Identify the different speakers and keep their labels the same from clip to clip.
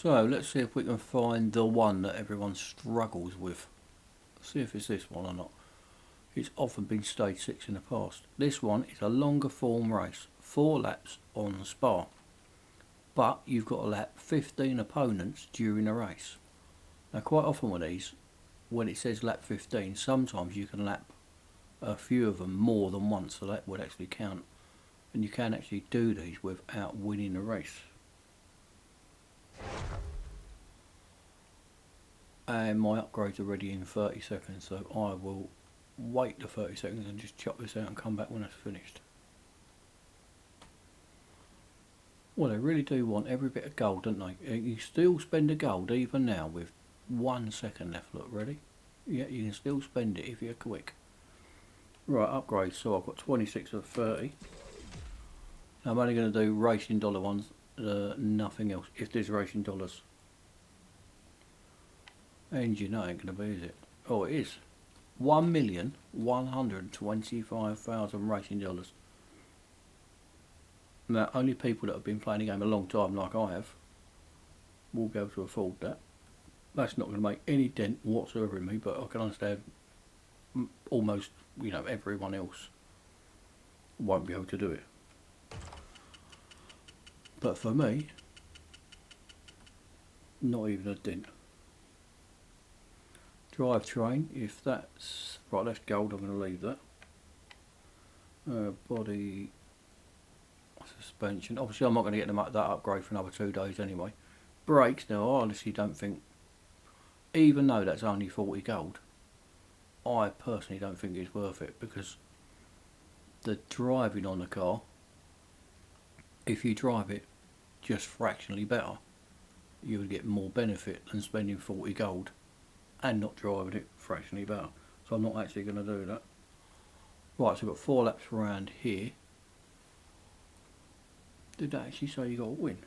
Speaker 1: So let's see if we can find the one that everyone struggles with. See if it's this one or not. It's often been stage 6 in the past. This one is a longer form race, 4 laps on Spa. But you've got to lap 15 opponents during a race. Now quite often with these, when it says lap 15, sometimes you can lap a few of them more than once, so that would actually count. And you can actually do these without winning the race. And my upgrades are ready in 30 seconds, so I will wait the 30 seconds and just chop this out and come back when it's finished. Well, they really do want every bit of gold, don't they? You still spend a gold even now with 1 second left. Look, ready? Yeah, you can still spend it if you're quick. Right, upgrades. So I've got 26 of 30. Now I'm only going to do racing dollar ones, nothing else. If there's racing dollars. Engine, that ain't going to be, is it? Oh, it is. 1,125,000 racing dollars. Now, only people that have been playing the game a long time, like I have, will be able to afford that. That's not going to make any dent whatsoever in me, but I can understand almost, everyone else won't be able to do it. But for me, not even a dent. Drivetrain, if that's right, that's gold. I'm going to leave that. Body, suspension. Obviously, I'm not going to get that upgrade for another 2 days anyway. Brakes. Now, I honestly don't think, even though that's only 40 gold, I personally don't think it's worth it, because the driving on the car, if you drive it just fractionally better, you would get more benefit than spending 40 gold and not driving it fractionally better. So I'm not actually going to do that. Right, so we've got 4 laps around here. Did that actually say you got a win?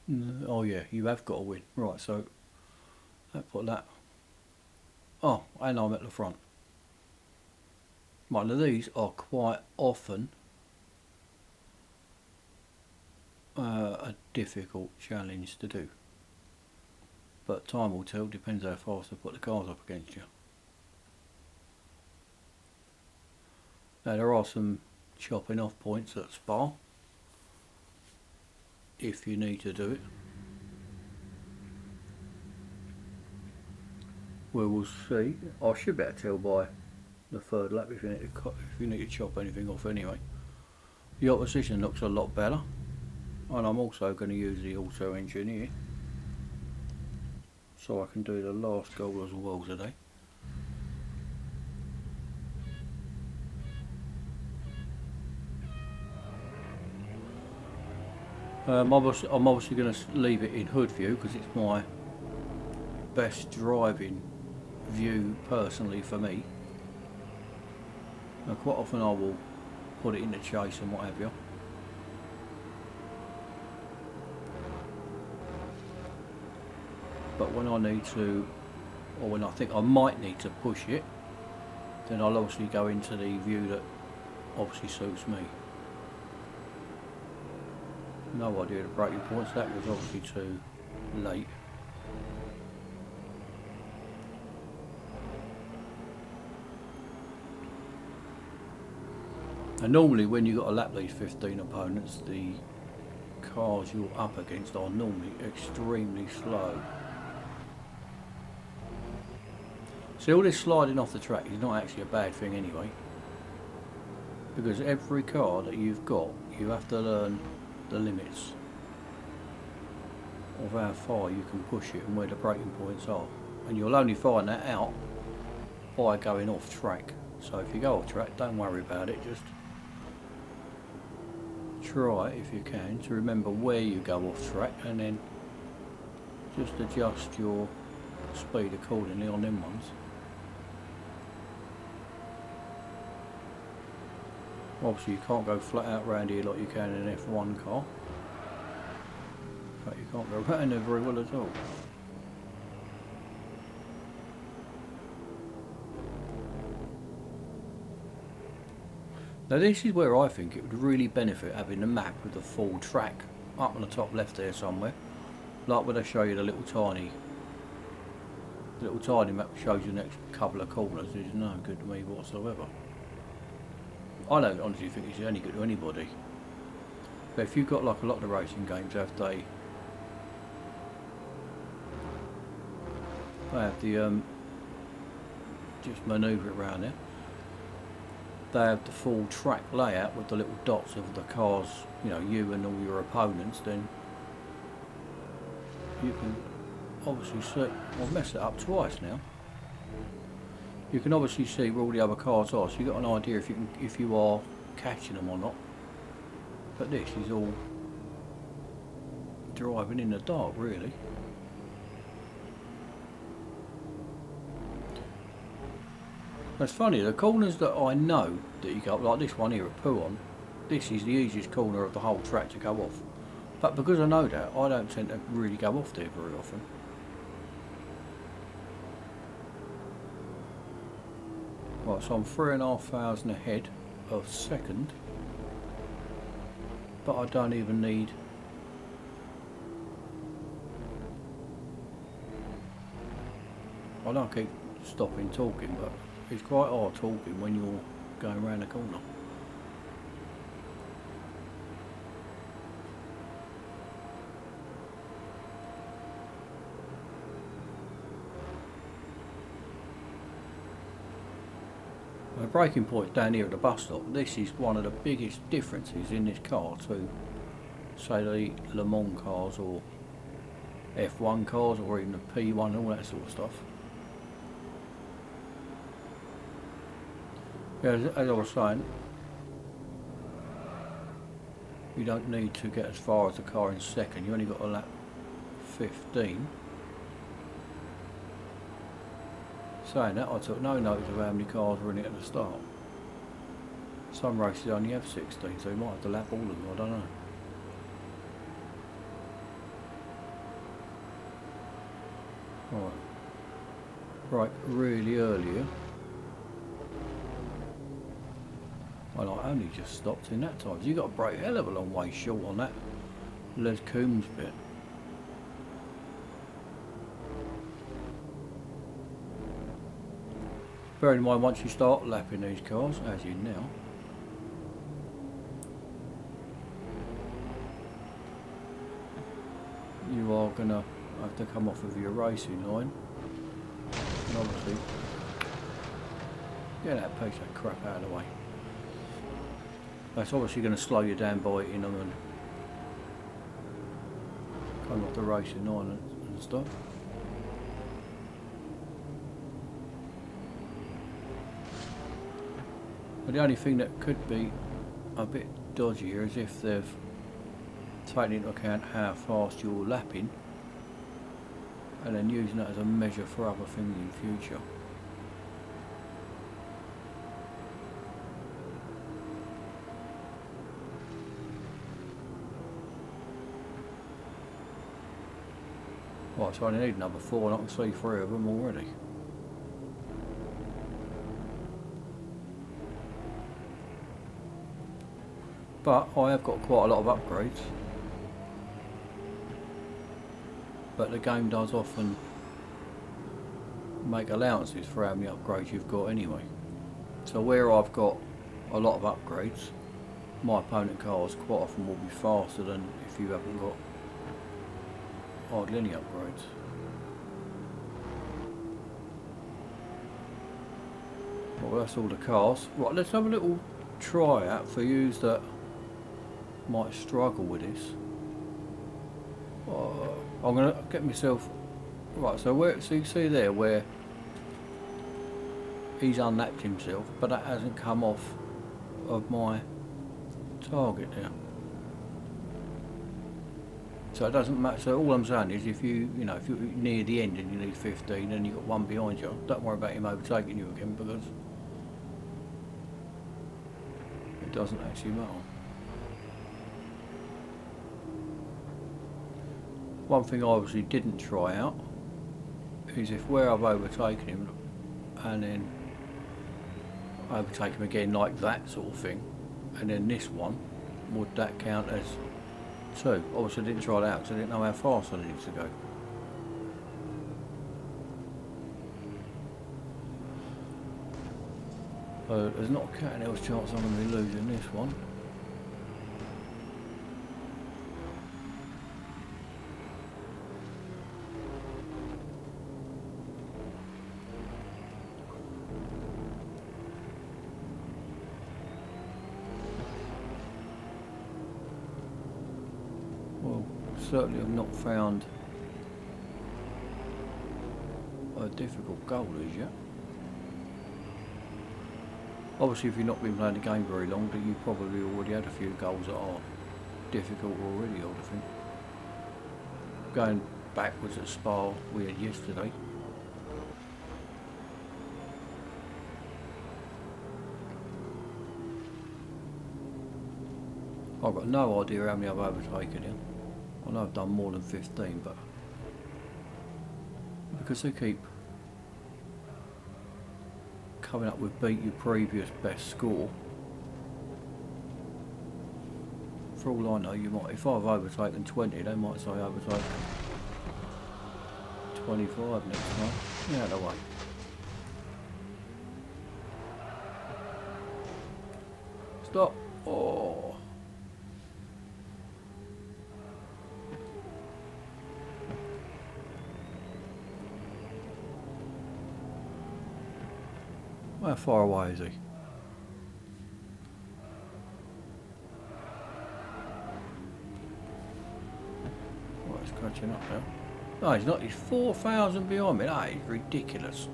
Speaker 1: No, oh yeah, you have got a win. Right, so let's put that. Oh, and I'm at the front. Right, now these are quite often a difficult challenge to do. But time will tell, depends how fast I put the cars up against you. Now there are some chopping off points at Spa, if you need to do it. We will see. I should be able to tell by the 3rd lap if you need to chop anything off anyway. The opposition looks a lot better, and I'm also going to use the auto engine here, so I can do the last goal as well today. I'm obviously going to leave it in hood view because it's my best driving view personally for me. Now quite often I will put it in the chase and what have you. But when I need to, or when I think I might need to push it, then I'll obviously go into the view that obviously suits me. No idea the braking points, that was obviously too late. And normally when you've got to lap these 15 opponents, the cars you're up against are normally extremely slow. See, all this sliding off the track is not actually a bad thing anyway, because every car that you've got, you have to learn the limits of how far you can push it and where the braking points are, and you'll only find that out by going off track. So if you go off track, don't worry about it, just try if you can to remember where you go off track, and then just adjust your speed accordingly on them ones. Obviously you can't go flat out round here like you can in an F1 car. In fact, you can't go round there very well at all. Now this is where I think it would really benefit having the map with the full track up on the top left there somewhere. Like where they show you the little tiny map shows you the next couple of corners is no good to me whatsoever. I don't honestly think it's any good to anybody. But if you've got like a lot of the racing games have the just manoeuvre it around there. They have the full track layout with the little dots of the cars, you know, you and all your opponents, then you can obviously see, I've messed it up twice now. You can obviously see where all the other cars are, so you've got an idea if you are catching them or not. But this is all driving in the dark, really. It's funny, the corners that I know that you go, like this one here at Puon, this is the easiest corner of the whole track to go off. But because I know that, I don't tend to really go off there very often. Right, so I'm 3,500 ahead of second, but I don't even need. I don't keep stopping talking, but it's quite hard talking when you're going around the corner. The braking point down here at the bus stop, this is one of the biggest differences in this car to, say, the Le Mans cars or F1 cars or even the P1 and all that sort of stuff. Yeah, as I was saying, you don't need to get as far as the car in second, you only got a lap 15. Saying that, I took no notice of how many cars were in it at the start. Some races only have 16, so you might have to lap all of them, I don't know. Right, really earlier. Well, I only just stopped in that time, so you got to brake a hell of a long way short on that Les Coombs bit. Bear in mind, once you start lapping these cars, as you now, you are going to have to come off of your racing line and obviously get that piece of crap out of the way. That's obviously going to slow you down by hitting them and come off the racing line and stuff. But the only thing that could be a bit dodgier is if they've taken into account how fast you're lapping and then using that as a measure for other things in future. Right, so I only need number 4 and I can see 3 of them already. But I have got quite a lot of upgrades. But the game does often make allowances for how many upgrades you've got anyway. So where I've got a lot of upgrades, my opponent cars quite often will be faster than if you haven't got hardly any upgrades. Well, that's all the cars. Right, let's have a little try out for yous that might struggle with this. I'm going to get myself right, so where, so you can see there where he's unlapped himself, but that hasn't come off of my target there. So it doesn't matter. So all I'm saying is, if you're near the end and you need 15 and you've got one behind you, don't worry about him overtaking you again, because it doesn't actually matter. One thing I obviously didn't try out is if where I've overtaken him and then overtake him again like that sort of thing, and then this one, would that count as 2. Obviously I didn't try that out because I didn't know how fast I needed to go. So there's not a cat and hell's chance I'm going to be losing this one. Well, certainly I've not found a difficult goal as yet. Obviously if you've not been playing the game very long, then you probably already had a few goals that are difficult already, I would think. Going backwards at Spa we had yesterday. I've got no idea how many I've overtaken him. I know I've done more than 15, but because they keep coming up with beat your previous best score, for all I know, you might, if I've overtaken 20, they might say overtake 25 next time. Get out of the way. Stop. Oh. How far away is he? Well, he's catching up now. No, he's not. He's 4,000 behind me. That is ridiculous.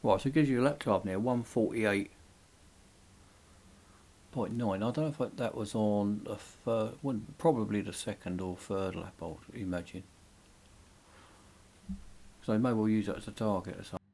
Speaker 1: Right, so it gives you a lap time now, 148.9. I don't know if that was on the third, well, probably the second or third lap, I would imagine. So you may well use that as a target or something.